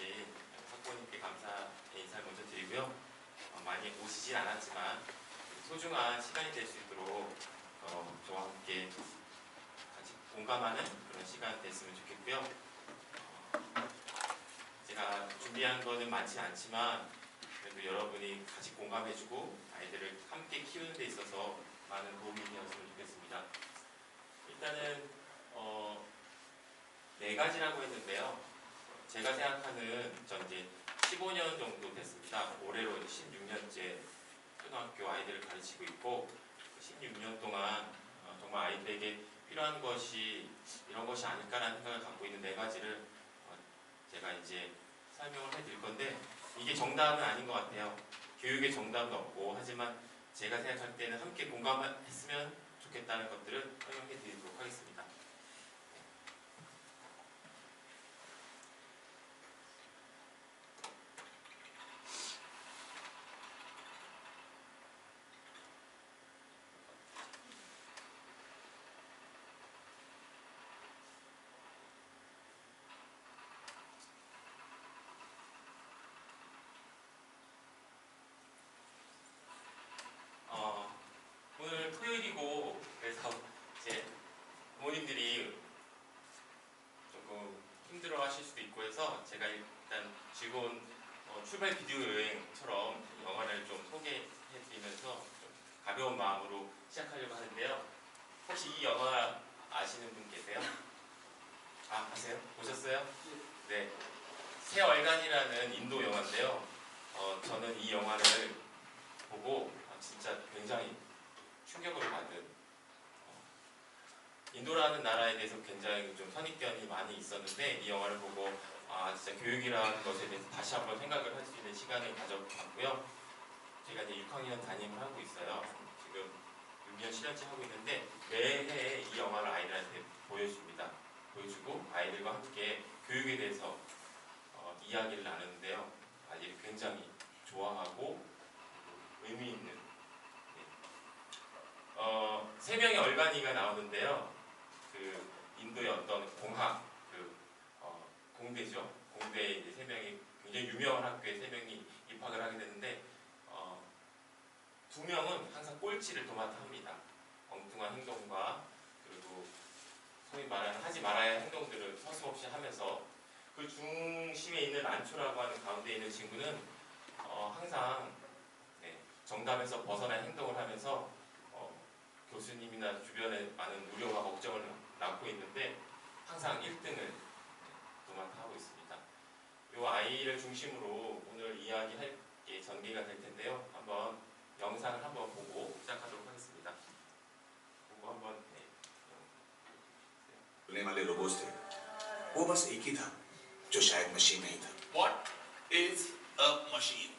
주신 학부모님께 감사의 인사를 먼저 드리고요. 많이 오시진 않았지만 소중한 시간이 될 수 있도록 저와 함께 같이 공감하는 그런 시간 됐으면 좋겠고요. 제가 준비한 거는 많지 않지만 그래도 여러분이 같이 공감해주고 아이들을 함께 키우는 데 있어서 많은 도움이 되었으면 좋겠습니다. 일단은 네 가지라고 했는데요. 제가 생각하는 전 이제 15년 정도 됐습니다. 올해로 16년째 초등학교 아이들을 가르치고 있고 16년 동안 정말 아이들에게 필요한 것이 이런 것이 아닐까라는 생각을 갖고 있는 네 가지를 제가 이제 설명을 해드릴 건데 이게 정답은 아닌 것 같아요. 교육의 정답은 없고 하지만 제가 생각할 때는 함께 공감했으면 좋겠다는 것들을 설명해 드리도록 하겠습니다. 오늘 토요일이고 그래서 이제 부모님들이 조금 힘들어 하실 수도 있고 해서 제가 일단 즐거운 출발 비디오 여행처럼 영화를 좀 소개해 드리면서 좀 가벼운 마음으로 시작하려고 하는데요. 혹시 이 영화 아시는 분 계세요? 아세요? 보셨어요? 네. 새얼간이라는 인도 영화인데요. 저는 이 영화를 보고 진짜 굉장히 충격을 받은 인도라는 나라에 대해서 굉장히 좀 선입견이 많이 있었는데 이 영화를 보고 진짜 교육이라는 것에 대해서 다시 한번 생각을 할 수 있는 시간을 가져봤고요. 제가 이제 6학년 담임을 하고 있어요. 지금 6년 7년째 하고 있는데 매해 이 영화를 아이들한테 보여줍니다. 보여주고 아이들과 함께 교육에 대해서 이야기를 나누는데요. 아이들이 굉장히 좋아하고 의미 있는 세 명의 얼간이가 나오는데요. 그 인도의 어떤 공학 공대죠. 공대에 이제 세 명이 굉장히 유명한 학교에 세 명이 입학을 하게 되는데 두 명은 항상 꼴찌를 도맡아 합니다. 엉뚱한 행동과 그리고 소위 말하는 하지 말아야 할 행동들을 서슴없이 하면서 그 중심에 있는 안초라고 하는 가운데 있는 친구는 항상 정답에서 벗어난 행동을 하면서 교수님이나 주변에 많은 우려와 걱정을 낳고 있는데 항상 1등을 도맡아 하고 있습니다. 이 아이를 중심으로 오늘 이야기할 게 전개가 될 텐데요. 한번 영상을 한번 보고 시작하도록 하겠습니다. 보고 한번 बोलने वाले रोबोट्स थे वो बस एक ही था जो शायद मशीन नहीं था What is a machine?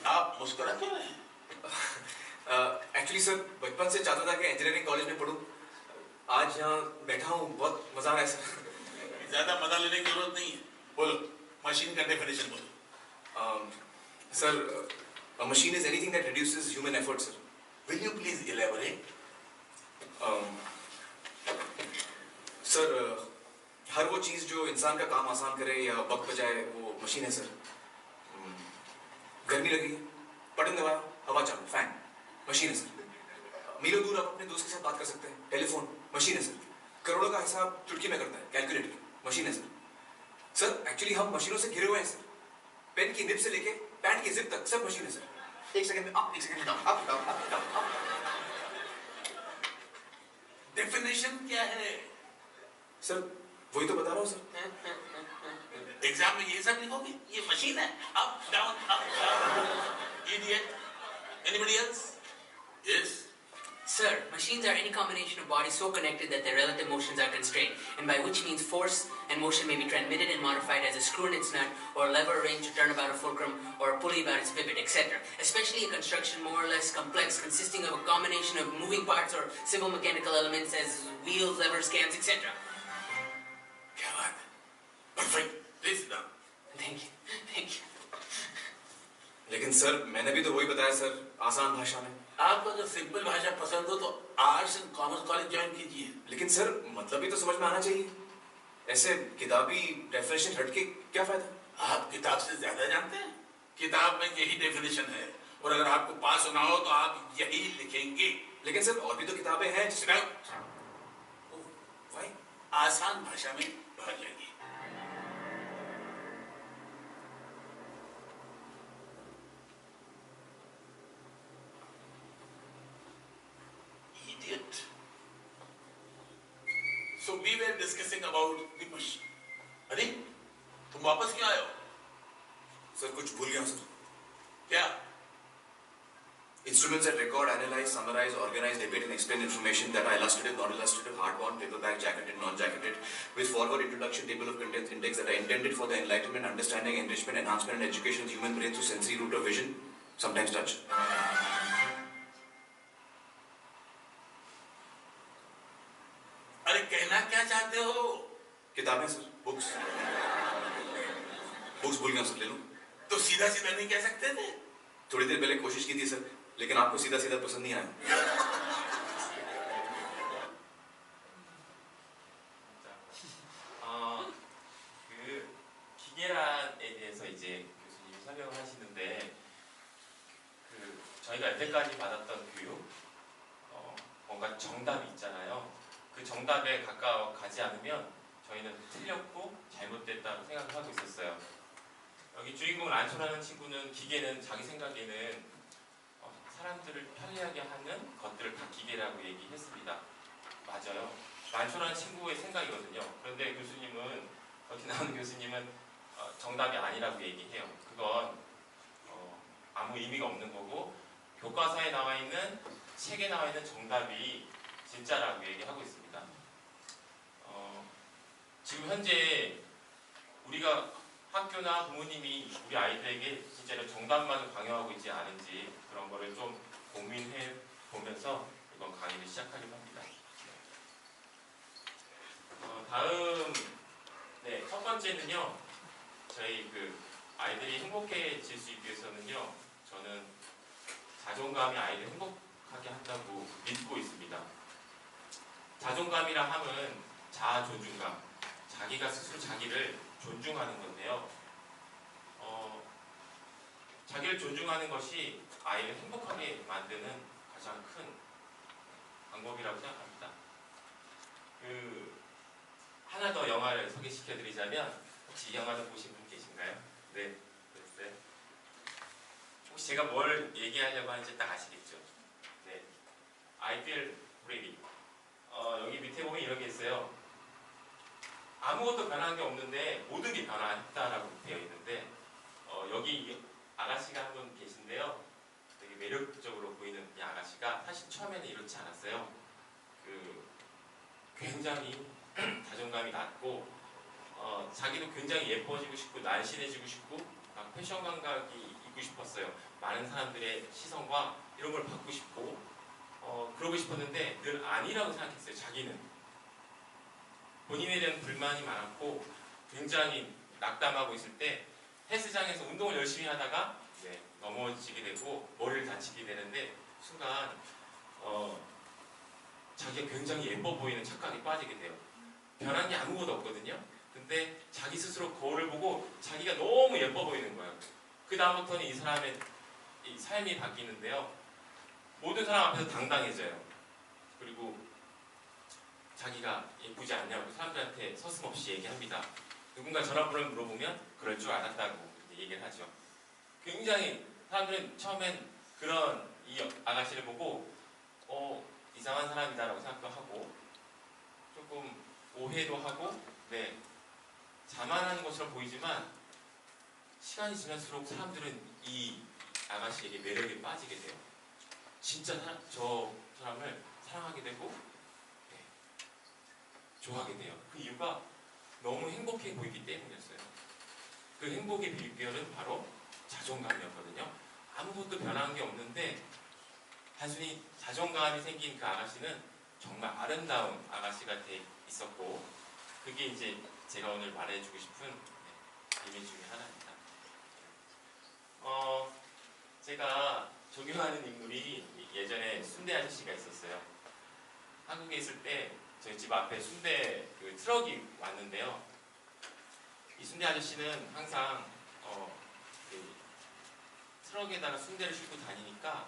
आप मुस्कुरा क्यों रहे हैं? एक्चुअली सर बचपन से चाहता था कि इंजीनियरिंग कॉलेज में पढूं आज यहाँ बैठा हूँ बहुत मजा आ रहा है सर ज्यादा मजा लेने की जरूरत नहीं है बोलो मशीन का डेफिनेशन बोलो sir a machine is anything that reduces human effort sir Will you please elaborate? Sir हर वो चीज जो इंसान का काम आसान करे या वक्त बचाए वो मशीन है सर गर्मी लगी बटन दबाया हवा चालू फैन मशीन है सर मीलों दूर आप अपने दोस्त के साथ बात कर सकते हैं टेलीफोन मशीन है सर करोड़ों का हिसाब चुटकी में करता है कैलकुलेटर मशीन है सर एक्चुअली हम मशीनों से घिरे हुए हैं सर पेन की निब से लेके पैंट की जिप तक सब मशीन है सर एक सेकंड में अप एक सेकंड में down up down up down definition क्या है? सर वही तो बता रहा हूँ सर एग्जाम में ये सब लिखोगे ये मशीन है up down idiot anybody else yes Sir, machines are any combination of bodies so connected that their relative motions are constrained, and by which means force and motion may be transmitted and modified as a screw in its nut, or a lever arranged to turn about a fulcrum, or a pulley about its pivot, etc. Especially a construction more or less complex, consisting of a combination of moving parts or simple mechanical elements as wheels, levers, cams, etc. क्या बात है? Perfect. Please sit down. Thank you. Thank you. लेकिन लेकिन सर मैंने भी तो वही बताया सर, आसान भाषा में। आपको अगर सिंपल भाषा पसंद हो तो arts and commerce college join कीजिए। लेकिन सर मतलब भी तो समझ में आना चाहिए, ऐसे किताबी डेफिनेशन हट के क्या फायदा। आप किताब से ज्यादा जानते हैं, किताब में यही डेफिनेशन है, और अगर आपको पास होना हो तो आप यही लिखेंगे। लेकिन सर और भी तो किताबें हैं जिसमें भाई आसान भाषा में भर लेंगे। Idiot. So we were discussing about the machine. अरे तुम वापस क्यों आए हो? सर कुछ भूल गया हूं सर। क्या? Instruments that record, analyze, summarize, organize, debate and explain information that are illustrative, non-illustrative, hardbound, paperback, jacketed, non-jacketed, with forward introduction, table of contents, index that are intended for the enlightenment, understanding, enrichment, enhancement and education of the human brain through sensory route of vision, sometimes touch. अरे कहना क्या चाहते हो? किताबें sir, books भूल गया सर, ले लूं? तो सीधा सीधा नहीं कह सकते थे? थोड़ी देर पहले कोशिश की थी सर, लेकिन आपको सीधा सीधा पसंद नहीं आया। 그 기계란에 대해서 이제 교수님이 설명을 하시는데 저희가 여태까지 받았던 교육 뭔가 정답이 있잖아요. 그 정답에 가까워 가지 않으면 저희는 틀렸고 잘못됐다고 생각을 하고 있었어요. 여기 주인공 란초라는 친구는 기계는 자기 생각에는 사람들을 편리하게 하는 것들을 다 기계라고 얘기했습니다. 맞아요. 란초라는 친구의 생각이거든요. 그런데 교수님은, 여기 나오는 교수님은 정답이 아니라고 얘기해요. 그건 아무 의미가 없는 거고 교과서에 나와 있는, 책에 나와 있는 정답이 진짜라고 얘기하고 있습니다. 지금 현재 우리가 학교나 부모님이 우리 아이들에게 진짜로 정답만을 강요하고 있지 않은지 그런 거를 좀 고민해 보면서 이번 강의를 시작하려고 합니다. 다음, 첫 번째는요, 저희 아이들이 행복해질 수 있기 위해서는요, 저는 자존감이 아이를 행복하게 한다고 믿고 있습니다. 자존감이라 함은 자아 존중감, 자기가 스스로 자기를 존중하는 건데요. 자기를 존중하는 것이 아이를 행복하게 만드는 가장 큰 방법이라고 생각합니다. 하나 더 영화를 소개시켜드리자면, 혹시 이 영화를 보신 분 계신가요? 네, 됐어요. 혹시 제가 뭘 얘기하려고 하는지 딱 아시겠죠? 네, I feel pretty. 여기 밑에 보면 이런 게 있어요. 아무것도 변한 게 없는데 모든 게 변화했다라고 되어 있는데 여기 아가씨가 한 분 계신데요. 되게 매력적으로 보이는 이 아가씨가 사실 처음에는 이렇지 않았어요. 굉장히 자존감이 낮고 자기도 굉장히 예뻐지고 싶고 날씬해지고 싶고 패션 감각이 있고 싶었어요. 많은 사람들의 시선과 이런 걸 받고 싶고 그러고 싶었는데 늘 아니라고 생각했어요. 자기는 본인에 대한 불만이 많았고 굉장히 낙담하고 있을 때 헬스장에서 운동을 열심히 하다가 넘어지게 되고 머리를 다치게 되는데 순간 자기가 굉장히 예뻐 보이는 착각에 빠지게 돼요. 변한 게 아무것도 없거든요. 근데 자기 스스로 거울을 보고 자기가 너무 예뻐 보이는 거예요. 그 다음부터는 이 사람의 이 삶이 바뀌는데요. 모든 사람 앞에서 당당해져요. 그리고 자기가 예쁘지 않냐고 사람들한테 서슴없이 얘기합니다. 누군가 전화번호를 물어보면 그럴 줄 알았다고 얘기를 하죠. 굉장히 사람들은 처음엔 그런 이 아가씨를 보고 이상한 사람이다라고 생각도 하고 조금 오해도 하고 자만하는 것처럼 보이지만 시간이 지날수록 사람들은 이 아가씨에게 매력에 빠지게 돼요. 진짜 저 사람을 사랑하게 되고 좋아하게 돼요. 그 이유가 너무 행복해 보이기 때문이었어요. 그 행복의 비결은 바로 자존감이었거든요. 아무것도 변한 게 없는데 단순히 자존감이 생긴 그 아가씨는 정말 아름다운 아가씨가 돼 있었고 그게 이제 제가 오늘 말해주고 싶은 의미 중에 하나입니다. 존경하는 인물이 예전에 순대 아저씨가 있었어요. 한국에 있을 때 저희 집 앞에 순대 그 트럭이 왔는데요. 이 순대 아저씨는 항상 그 트럭에다가 순대를 싣고 다니니까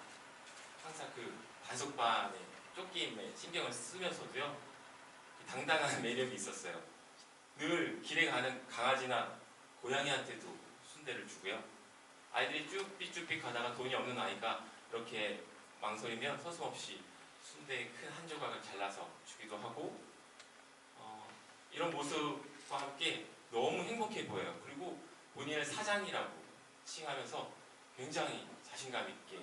항상 그 단속반의 쫓김에 신경을 쓰면서도요, 당당한 매력이 있었어요. 늘 길에 가는 강아지나 고양이한테도 순대를 주고요. 아이들이 쭈삣쭈삣 가다가 돈이 없는 아이가 이렇게 망설이면 서슴없이 순대 큰 한 조각을 잘라서 주기도 하고, 이런 모습과 함께 너무 행복해 보여요. 그리고 본인을 사장이라고 칭하면서 굉장히 자신감 있게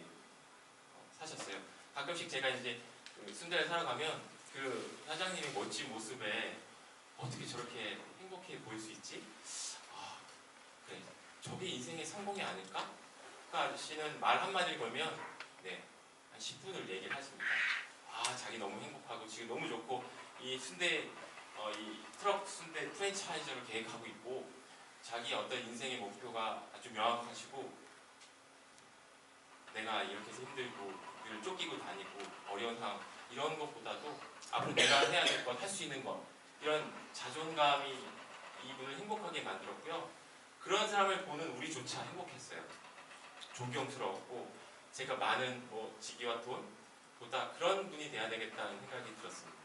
사셨어요. 가끔씩 제가 이제 그 순대를 사러 가면 그 사장님의 멋진 모습에 어떻게 저렇게 행복해 보일 수 있지? 아, 그래, 저게 인생의 성공이 아닐까? 그 아저씨는 말 한마디를 걸면 네, 한 10분을 얘기를 하십니다. 아, 자기 너무 행복하고 지금 너무 좋고 이 순대, 이 트럭 순대 프랜차이즈를 계획하고 있고 자기 어떤 인생의 목표가 아주 명확하시고 내가 이렇게 해서 힘들고 늘 쫓기고 다니고 어려운 상황 이런 것보다도 앞으로 내가 해야 될 것, 할 수 있는 것 이런 자존감이 이분을 행복하게 만들었고요. 그런 사람을 보는 우리조차 행복했어요. 존경스러웠고 제가 많은 뭐 직위와 돈보다 그런 분이 돼야 되겠다는 생각이 들었습니다.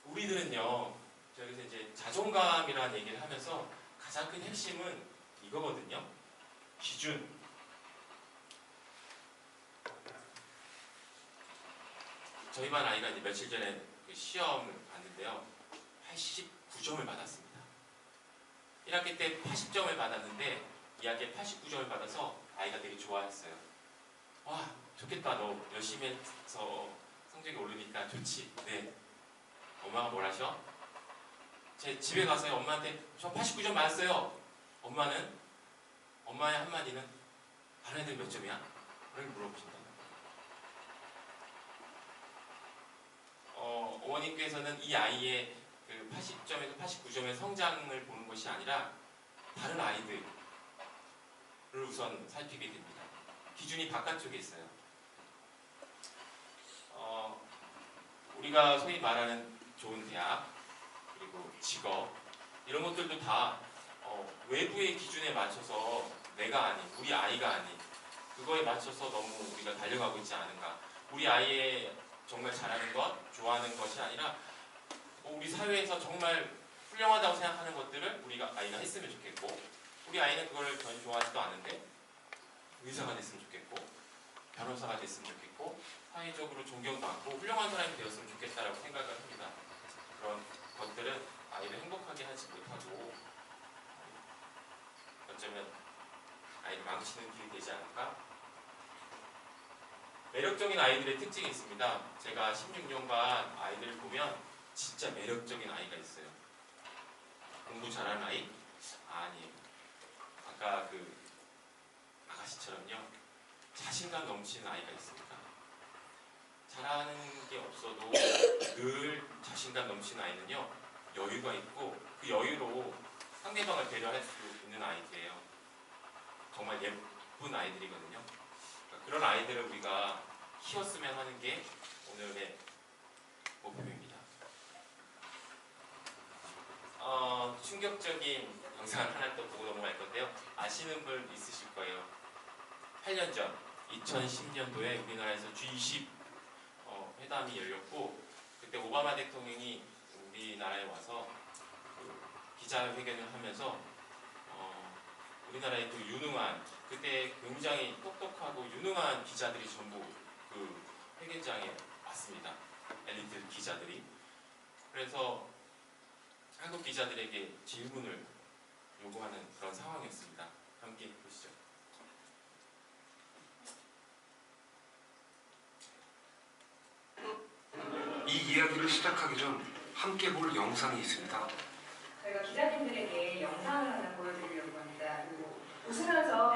우리들은요, 여기서 이제 자존감이라는 얘기를 하면서 가장 큰 핵심은 이거거든요. 기준. 저희 반 아이가 이제 며칠 전에 그 시험을 봤는데요. 89점을 받았습니다. 1학기 때 80점을 받았는데 2학기에 89점을 받아서 아이가 되게 좋아했어요. 와, 좋겠다. 너 열심히 해서 성적이 오르니까 좋지. 네. 엄마가 뭘 하셔? 제 집에 가서요. 엄마한테 저 89점 맞았어요. 엄마의 한마디는 다른 애들 몇 점이야? 그렇게 물어보신다. 어머님께서는 이 아이의 그 80점에서 89점의 성장을 보는 것이 아니라 다른 아이들을 우선 살피게 됩니다. 기준이 바깥쪽에 있어요. 우리가 소위 말하는 좋은 대학, 그리고 직업 이런 것들도 다 외부의 기준에 맞춰서 내가 아닌, 우리 아이가 아닌 그거에 맞춰서 너무 우리가 달려가고 있지 않은가. 우리 아이의 정말 잘하는 것, 좋아하는 것이 아니라 우리 사회에서 정말 훌륭하다고 생각하는 것들을 우리가 아이가 했으면 좋겠고 우리 아이는 그걸 전혀 좋아하지도 않은데 의사가 됐으면 좋겠고 변호사가 됐으면 좋겠고 사회적으로 존경도 받고 훌륭한 사람이 되었으면 좋겠다라고 생각을 합니다. 그런 것들은 아이를 행복하게 하지 못하고 어쩌면 아이를 망치는 길이 되지 않을까? 매력적인 아이들의 특징이 있습니다. 제가 16년간 아이들을 보면 진짜 매력적인 아이가 있어요. 공부 잘하는 아이? 아니에요. 아까 그 아가씨처럼요. 자신감 넘치는 아이가 있습니다. 잘하는 게 없어도 늘 자신감 넘치는 아이는요. 여유가 있고 그 여유로 상대방을 배려할 수 있는 아이들이에요. 정말 예쁜 아이들이거든요. 그러니까 그런 아이들을 우리가 키웠으면 하는 게 오늘의 목표입니다. 충격적인 영상을 하나 또 보고 넘어갈 건데요. 아시는 분 있으실 거예요. 8년 전 2010년도에 우리나라에서 G20 회담이 열렸고 그때 오바마 대통령이 우리나라에 와서 기자회견을 하면서 우리나라의 그 유능한 그때 굉장히 똑똑하고 유능한 기자들이 전부 그 회견장에 왔습니다. 엘리트 기자들이. 그래서 한국 기자들에게 질문을 요구하는 그런 상황이었습니다. 함께 보시죠. 이 이야기를 시작하기 전 함께 볼 영상이 있습니다.